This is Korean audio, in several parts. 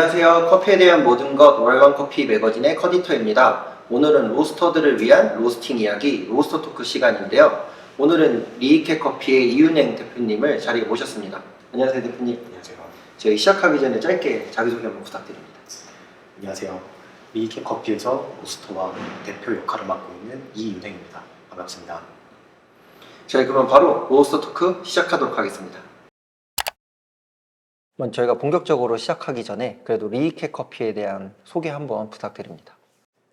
안녕하세요. 커피에 대한 모든 것 월간 커피 매거진의 커디터입니다. 오늘은 로스터들을 위한 로스팅 이야기 로스터 토크 시간인데요. 오늘은 리이케 커피의 이윤행 대표님을 자리에 모셨습니다. 안녕하세요, 대표님. 안녕하세요. 저희 시작하기 전에 짧게 자기소개 한번 부탁드립니다. 안녕하세요. 리이케 커피에서 로스터와 대표 역할을 맡고 있는 이윤행입니다. 반갑습니다. 저희 그럼 바로 로스터 토크 시작하도록 하겠습니다. 저희가 본격적으로 시작하기 전에 그래도 리이케 커피에 대한 소개 한번 부탁드립니다.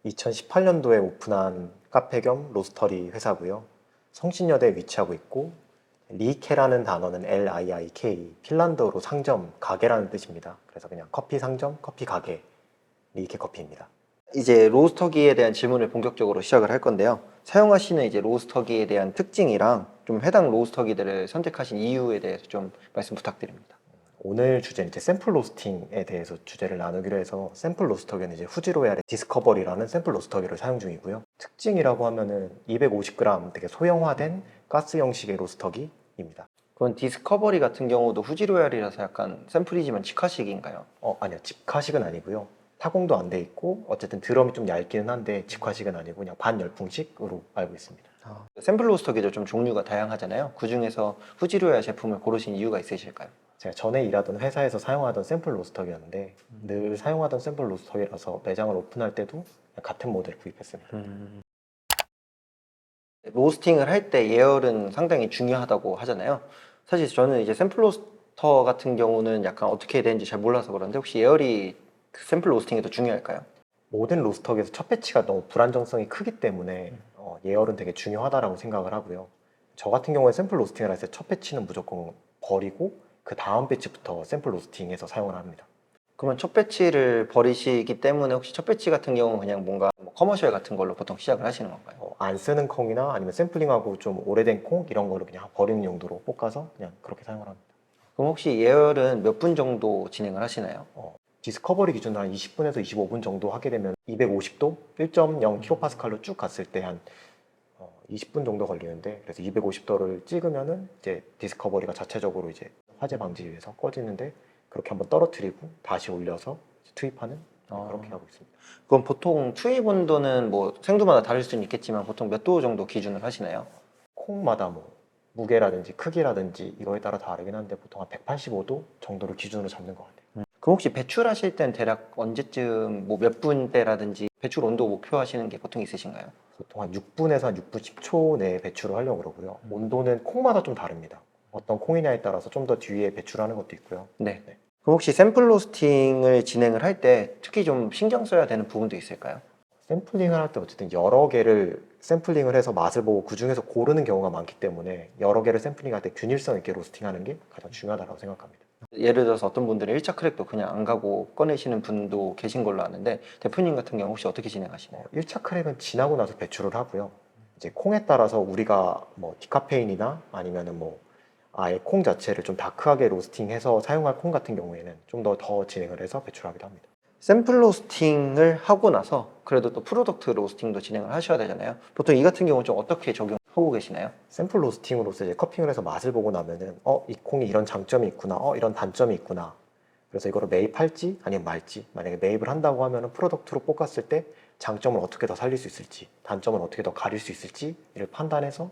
2018년도에 오픈한 카페 겸 로스터리 회사고요. 성신여대에 위치하고 있고 리이케라는 단어는 L-I-I-K, 핀란드어로 상점, 가게라는 뜻입니다. 그래서 그냥 커피 상점, 커피 가게, 리이케 커피입니다. 이제 로스터기에 대한 질문을 본격적으로 시작을 할 건데요. 사용하시는 이제 로스터기에 대한 특징이랑 좀 해당 로스터기들을 선택하신 이유에 대해서 좀 말씀 부탁드립니다. 오늘 주제는 이제 샘플 로스팅에 대해서 주제를 나누기로 해서 샘플 로스터기는 이제 후지로얄의 디스커버리라는 샘플 로스터기를 사용 중이고요. 특징이라고 하면은 250g 되게 소형화된 가스 형식의 로스터기입니다. 그건 디스커버리 같은 경우도 후지로얄이라서 약간 샘플이지만 직화식인가요? 아니요, 직화식은 아니고요. 타공도 안 돼 있고 어쨌든 드럼이 좀 얇기는 한데 직화식은 아니고 그냥 반열풍식으로 알고 있습니다. 샘플 로스터기도 좀 종류가 다양하잖아요. 그 중에서 후지로얄 제품을 고르신 이유가 있으실까요? 제가 전에 일하던 회사에서 사용하던 샘플 로스터기였는데 늘 사용하던 샘플 로스터기라서 매장을 오픈할 때도 그냥 같은 모델을 구입했습니다. 로스팅을 할 때 예열은 상당히 중요하다고 하잖아요. 사실 저는 이제 샘플 로스터 같은 경우는 약간 어떻게 되는지 잘 몰라서 그런데 혹시 예열이 그 샘플 로스팅이 더 중요할까요? 모든 로스터기에서 첫 배치가 너무 불안정성이 크기 때문에 예열은 되게 중요하다라고 생각을 하고요. 저 같은 경우에 샘플 로스팅을 할 때 첫 배치는 무조건 버리고 그 다음 배치부터 샘플 로스팅해서 사용을 합니다. 그러면 첫 배치를 버리시기 때문에 혹시 첫 배치 같은 경우는 그냥 뭔가 뭐 커머셜 같은 걸로 보통 시작을 하시는 건가요? 안 쓰는 콩이나 아니면 샘플링하고 좀 오래된 콩 이런 거를 그냥 버리는 용도로 볶아서 그냥 그렇게 사용을 합니다. 그럼 혹시 예열은 몇 분 정도 진행을 하시나요? 디스커버리 기준으로 한 20분에서 25분 정도 하게 되면 250도 1.0kPa로 쭉 갔을 때 한 20분 정도 걸리는데, 그래서 250도를 찍으면은 이제 디스커버리가 자체적으로 이제 화재 방지 위해서 꺼지는데, 그렇게 한번 떨어뜨리고 다시 올려서 투입하는 그렇게 하고 있습니다. 그럼 보통 투입 온도는 뭐 생두마다 다를 수는 있겠지만 보통 몇 도 정도 기준을 하시나요? 콩마다 뭐 무게라든지 크기라든지 이거에 따라 다르긴 한데 보통 한 185도 정도를 기준으로 잡는 것 같아요. 그럼 혹시 배출하실 땐 대략 언제쯤 뭐 몇 분대라든지 배출 온도 목표하시는 게 보통 있으신가요? 보통 한 6분에서 한 6분 10초 내에 배출을 하려고 그러고요. 온도는 콩마다 좀 다릅니다. 어떤 콩이냐에 따라서 좀 더 뒤에 배출하는 것도 있고요. 네. 그럼 혹시 샘플 로스팅을 진행을 할 때 특히 좀 신경 써야 되는 부분도 있을까요? 샘플링을 할 때 어쨌든 여러 개를 샘플링을 해서 맛을 보고 그 중에서 고르는 경우가 많기 때문에 여러 개를 샘플링할 때 균일성 있게 로스팅하는 게 가장 중요하다고 생각합니다. 예를 들어서 어떤 분들은 1차 크랙도 그냥 안 가고 꺼내시는 분도 계신 걸로 아는데 대표님 같은 경우 혹시 어떻게 진행하시나요? 1차 크랙은 지나고 나서 배출을 하고요. 이제 콩에 따라서 우리가 뭐 디카페인이나 아니면은 뭐 아예 콩 자체를 좀 다크하게 로스팅해서 사용할 콩 같은 경우에는 좀 더 진행을 해서 배출하기도 합니다. 샘플 로스팅을 하고 나서 그래도 또 프로덕트 로스팅도 진행을 하셔야 되잖아요. 보통 이 같은 경우는 좀 어떻게 적용하고 계시나요? 샘플 로스팅으로서 이제 커핑을 해서 맛을 보고 나면은 이 콩이 이런 장점이 있구나, 이런 단점이 있구나. 그래서 이거를 매입할지 아니면 말지. 만약에 매입을 한다고 하면은 프로덕트로 볶았을 때 장점을 어떻게 더 살릴 수 있을지, 단점을 어떻게 더 가릴 수 있을지를 판단해서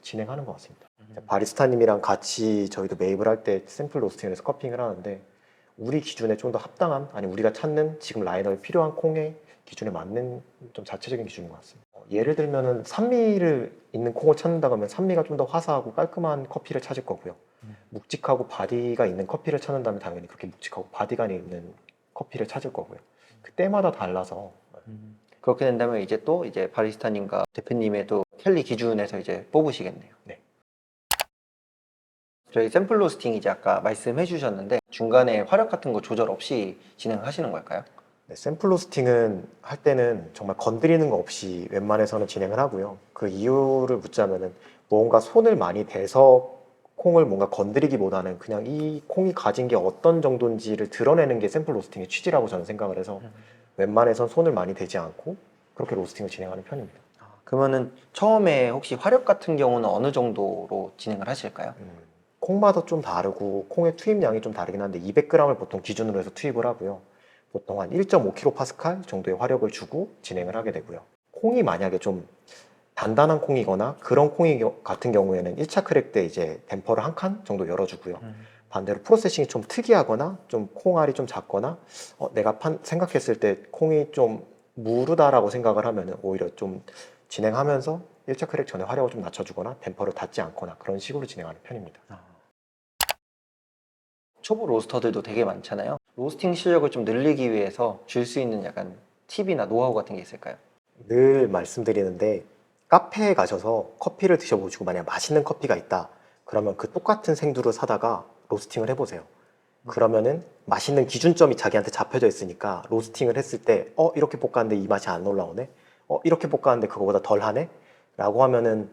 진행하는 것 같습니다. 바리스타님이랑 같이 저희도 매입을 할 때 샘플 로스팅을 해서 커핑을 하는데, 우리 기준에 좀 더 합당한, 아니 우리가 찾는 지금 라인업에 필요한 콩의 기준에 맞는 좀 자체적인 기준인 것 같습니다. 예를 들면은 산미를 있는 콩을 찾는다 그러면 산미가 좀 더 화사하고 깔끔한 커피를 찾을 거고요. 묵직하고 바디가 있는 커피를 찾는다면 당연히 그렇게 묵직하고 바디가 있는 커피를 찾을 거고요. 그때마다 달라서. 그렇게 된다면 이제 또 이제 바리스타님과 대표님의 또 캘리 기준에서 이제 뽑으시겠네요. 네. 저희 샘플 로스팅 이제 아까 말씀해 주셨는데 중간에 화력 같은 거 조절 없이 진행하시는 걸까요? 네, 샘플 로스팅은 할 때는 정말 건드리는 거 없이 웬만해서는 진행을 하고요. 그 이유를 묻자면은 뭔가 손을 많이 대서 콩을 뭔가 건드리기보다는 그냥 이 콩이 가진 게 어떤 정도인지를 드러내는 게 샘플 로스팅의 취지라고 저는 생각을 해서 웬만해선 손을 많이 대지 않고 그렇게 로스팅을 진행하는 편입니다. 그러면은 처음에 혹시 화력 같은 경우는 어느 정도로 진행을 하실까요? 콩마다 좀 다르고 콩의 투입량이 좀 다르긴 한데 200g을 보통 기준으로 해서 투입을 하고요. 보통 한 1.5kPa 정도의 화력을 주고 진행을 하게 되고요. 콩이 만약에 좀 단단한 콩이거나 그런 콩이 같은 경우에는 1차 크랙 때 이제 댐퍼를 한 칸 정도 열어주고요. 반대로 프로세싱이 좀 특이하거나 좀 콩알이 좀 작거나 내가 생각했을 때 콩이 좀 무르다라고 생각을 하면 오히려 좀 진행하면서 1차 크랙 전에 화력을 좀 낮춰주거나 댐퍼를 닫지 않거나 그런 식으로 진행하는 편입니다. 초보 로스터들도 되게 많잖아요. 로스팅 실력을 좀 늘리기 위해서 줄 수 있는 약간 팁이나 노하우 같은 게 있을까요? 늘 말씀드리는데 카페에 가셔서 커피를 드셔보시고 만약 맛있는 커피가 있다 그러면 그 똑같은 생두를 사다가 로스팅을 해보세요. 그러면은 맛있는 기준점이 자기한테 잡혀져 있으니까 로스팅을 했을 때 이렇게 볶았는데 이 맛이 안 올라오네, 이렇게 볶았는데 그거보다 덜하네 라고 하면은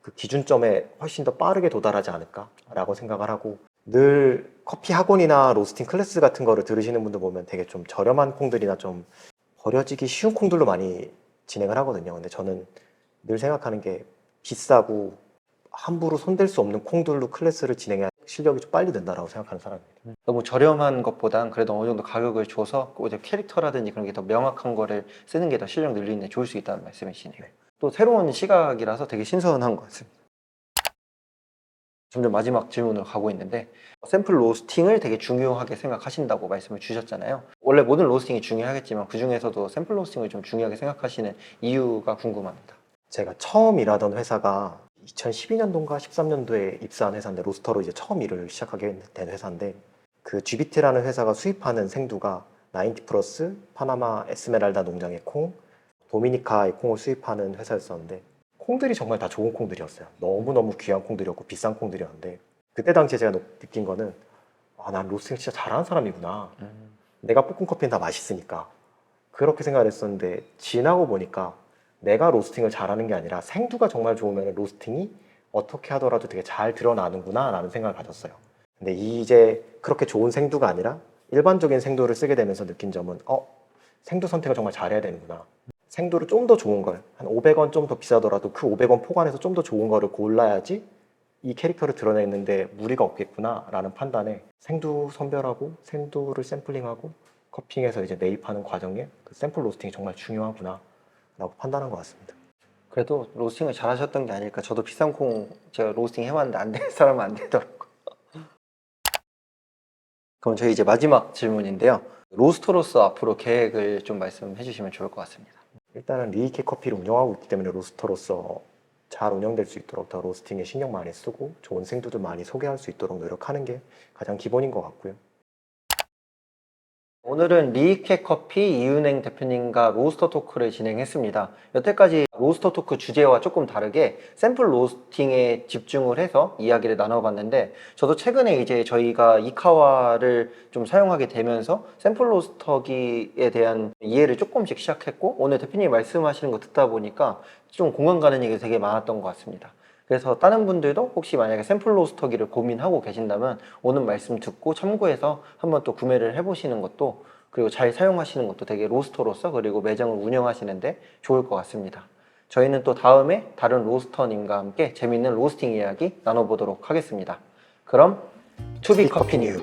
그 기준점에 훨씬 더 빠르게 도달하지 않을까 라고 생각을 하고, 늘 커피 학원이나 로스팅 클래스 같은 거를 들으시는 분들 보면 되게 좀 저렴한 콩들이나 좀 버려지기 쉬운 콩들로 많이 진행을 하거든요. 근데 저는 늘 생각하는 게 비싸고 함부로 손댈 수 없는 콩들로 클래스를 진행해야 실력이 좀 빨리 는다라고 생각하는 사람입니다. 너무 저렴한 것보단 그래도 어느 정도 가격을 줘서 이제 캐릭터라든지 그런 게 더 명확한 거를 쓰는 게 더 실력 늘리는 데 좋을 수 있다는 말씀이시네요. 네. 또 새로운 시각이라서 되게 신선한 것 같습니다. 점점 마지막 질문으로 가고 있는데, 샘플 로스팅을 되게 중요하게 생각하신다고 말씀을 주셨잖아요. 원래 모든 로스팅이 중요하겠지만 그 중에서도 샘플 로스팅을 좀 중요하게 생각하시는 이유가 궁금합니다. 제가 처음 일하던 회사가 2012년도인가 13년도에 입사한 회사인데, 로스터로 이제 처음 일을 시작하게 된 회사인데, 그 GBT라는 회사가 수입하는 생두가 90 플러스, 파나마 에스메랄다 농장의 콩, 도미니카의 콩을 수입하는 회사였었는데, 콩들이 정말 다 좋은 콩들이었어요. 너무너무 귀한 콩들이었고 비싼 콩들이었는데, 그때 당시에 제가 느낀 거는 난 로스팅 진짜 잘하는 사람이구나. 내가 볶은 커피는 다 맛있으니까. 그렇게 생각을 했었는데, 지나고 보니까 내가 로스팅을 잘하는 게 아니라 생두가 정말 좋으면 로스팅이 어떻게 하더라도 되게 잘 드러나는구나 라는 생각을 가졌어요. 근데 이제 그렇게 좋은 생두가 아니라 일반적인 생두를 쓰게 되면서 느낀 점은 생두 선택을 정말 잘해야 되는구나. 생두를 좀 더 좋은 걸, 한 500원 좀 더 비싸더라도 그 500원 포괄해서 좀 더 좋은 거를 골라야지 이 캐릭터를 드러내는데 무리가 없겠구나 라는 판단에 생두 선별하고 생두를 샘플링하고 커핑해서 이제 매입하는 과정에 그 샘플 로스팅이 정말 중요하구나 라고 판단한 것 같습니다. 그래도 로스팅을 잘하셨던 게 아닐까. 저도 비싼 콩 제가 로스팅 해봤는데 안 될 사람은 안 되더라고요. 그럼 저희 이제 마지막 질문인데요. 로스터로서 앞으로 계획을 좀 말씀해 주시면 좋을 것 같습니다. 일단은 리이케 커피를 운영하고 있기 때문에 로스터로서 잘 운영될 수 있도록 더 로스팅에 신경 많이 쓰고 좋은 생두들 많이 소개할 수 있도록 노력하는 게 가장 기본인 것 같고요. 오늘은 리이케 커피 이은행 대표님과 로스터 토크를 진행했습니다. 여태까지 로스터 토크 주제와 조금 다르게 샘플 로스팅에 집중을 해서 이야기를 나눠봤는데, 저도 최근에 이제 저희가 이카와를 좀 사용하게 되면서 샘플 로스터기에 대한 이해를 조금씩 시작했고, 오늘 대표님이 말씀하시는 거 듣다 보니까 좀 공감 가는 얘기 되게 많았던 것 같습니다. 그래서 다른 분들도 혹시 만약에 샘플 로스터기를 고민하고 계신다면 오늘 말씀 듣고 참고해서 한번 또 구매를 해보시는 것도, 그리고 잘 사용하시는 것도 되게 로스터로서 그리고 매장을 운영하시는데 좋을 것 같습니다. 저희는 또 다음에 다른 로스터님과 함께 재밌는 로스팅 이야기 나눠보도록 하겠습니다. 그럼 투비 커피 뉴